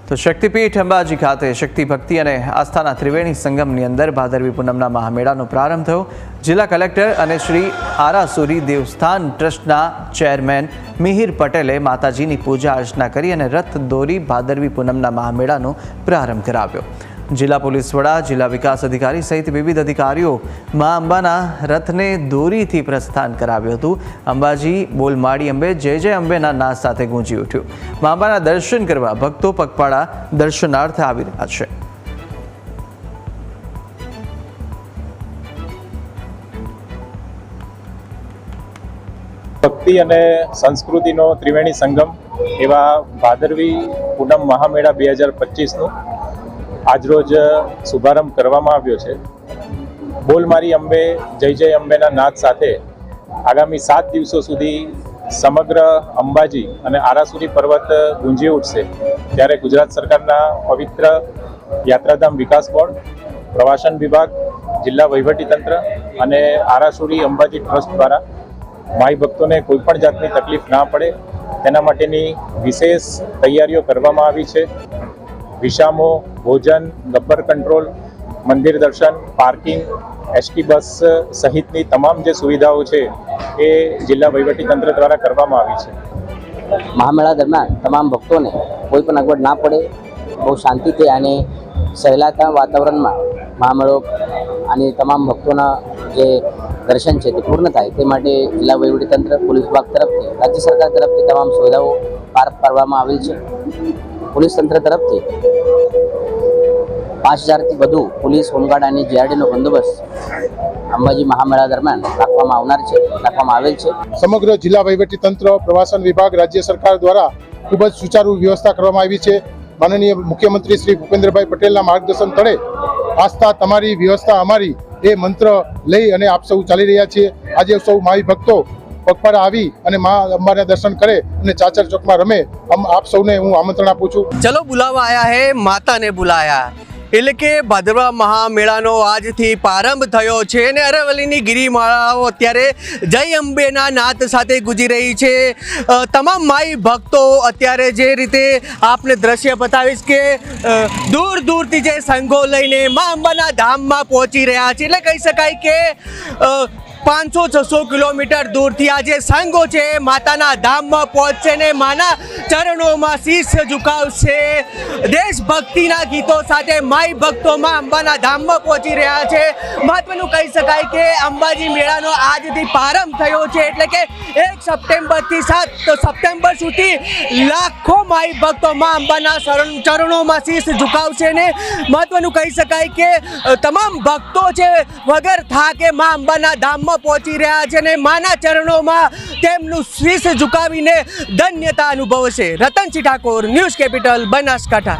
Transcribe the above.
તો શક્તિપીઠ અંબાજી ખાતે શક્તિ ભક્તિ અને આસ્થાના ત્રિવેણી સંગમની અંદર ભાદરવી પૂનમના મહામેળાનો પ્રારંભ થયો। જિલ્લા કલેક્ટર અને શ્રી આરાસુરી દેવસ્થાન ટ્રસ્ટના ચેરમેન મિહિર પટેલે માતાજીની પૂજા અર્ચના કરી અને રથ દોરી ભાદરવી પૂનમના મહામેળાનો પ્રારંભ કરાવ્યો। જિલ્લા પોલીસ વડા, જિલ્લા વિકાસ અધિકારી સહિત વિવિધ અધિકારીઓ મા અંબાના રથને દોરીથી પ્રસ્થાન કરાવ્યું હતું। અંબાજી બોલ માડી અંબે, જય જય અંબેના નાદ સાથે ગૂંજી ઉઠ્યું। મા અંબાના દર્શન કરવા ભક્તો પગપાળા દર્શનાર્થે આવી રહ્યા છે। ભક્તિ અને સંસ્કૃતિનો ત્રિવેણી સંગમ એવા ભાદરવી પૂનમ મહામેળા 2025નું આજરોજ શુભારંભ કરવામાં આવ્યો છે। બોલ મારી અંબે, જય જય અંબેના નાદ સાથે આગામી 7 દિવસો સુધી સમગ્ર અંબાજી અને આરાસુરી પર્વત ગુંજી ઉઠશે। ત્યારે ગુજરાત સરકારના પવિત્ર યાત્રાધામ વિકાસ બોર્ડ, પ્રવાસન વિભાગ, જિલ્લા વહીવટીતંત્ર અને આરાસુરી અંબાજી ટ્રસ્ટ દ્વારા માઈ ભક્તોને કોઈ પણ જાતની તકલીફ ના પડે તેના માટેની વિશેષ તૈયારીઓ કરવામાં આવી છે। વિસામો, ભોજન, ગબ્બર કંટ્રોલ, મંદિર દર્શન, પાર્કિંગ, એસટી બસ સહિતની તમામ જે સુવિધાઓ છે એ જિલ્લા વહીવટીતંત્ર દ્વારા કરવામાં આવી છે। મહામેળા દરમિયાન તમામ ભક્તોને કોઈ પણ અગવડ ના પડે, બહુ શાંતિથી અને સહેલાતા વાતાવરણમાં મહામેળો અને તમામ ભક્તોના જે દર્શન છે તે પૂર્ણ થાય તે માટે જિલ્લા વહીવટીતંત્ર, પોલીસ વિભાગ તરફથી, રાજ્ય સરકાર તરફથી તમામ સુવિધાઓ પાર પાડવામાં આવેલ છે। પોલીસ તંત્ર તરફથી 5000થી વધુ પોલીસ, હોમગાર્ડ અને જીઆરડીનો બંદોબસ્ત અંબાજી મહામેળા દરમિયાન રાખવામાં આવેલ છે। સમગ્ર જિલ્લા વહીવટીતંત્ર, પ્રવાસન વિભાગ, રાજ્ય સરકાર દ્વારા ખૂબ જ સુચારુ વ્યવસ્થા કરવામાં આવી છે। માનનીય મુખ્યમંત્રી શ્રી ભૂપેન્દ્રભાઈ પટેલના માર્ગદર્શન તળે આસ્થા તમારી, વ્યવસ્થા અમારી એ મંત્ર લઈ અને આપ સૌ ચાલી રહ્યા છીએ। આજે સૌ માઈ ભક્તો પગપાળા આવી અને મા અંબાના દર્શન કરે અને ચાચર ચોકમાં રમે, આપ સૌને હું આમંત્રણ આપું છું। ચલો બુલાવા આયા હે, માતાને બુલાયા, એટલે કે ભાદરવા મહામેળાનો આજથી પ્રારંભ થયો છે અને અરવલ્લીની ગિરિમાળાઓ અત્યારે જય અંબેના નાદ સાથે ગુંજી રહી છે। તમામ માઈ ભક્તો અત્યારે જે રીતે આપને દ્રશ્ય બતાવીશ કે દૂર દૂરથી જે સંઘો લઈને મા અંબાના ધામમાં પહોંચી રહ્યા છે, એટલે કહી શકાય કે 500-600 કિલોમીટર દૂરથી આ જે સંઘો છે માતાના ધામમાં પહોંચશે ને માના ચરણોમાં શીશ ઝુકાવશે। દેશભક્તિના ગીતો સાથે માઈ ભક્તો માં અંબાના ધામમાં પહોંચી રહ્યા છે। મહત્વનું કહી શકાય કે અંબાજી મેળાનો આજથી પ્રારંભ થયો છે, એટલે કે 1 સપ્ટેમ્બરથી 7 સપ્ટેમ્બર સુધી લાખો માઈ ભક્તો માં અંબાના ચરણોમાં શીશ ઝુકાવશે ને મહત્વનું કહી શકાય કે તમામ ભક્તો છે વગર થાકે માં અંબાના ધામમાં પહોંચી રહ્યા છે અને માના ચરણોમાં તેમનું શીશ ઝુકાવીને ધન્યતા અનુભવશે। Ratansinh Thakor, news capital, Banaskantha.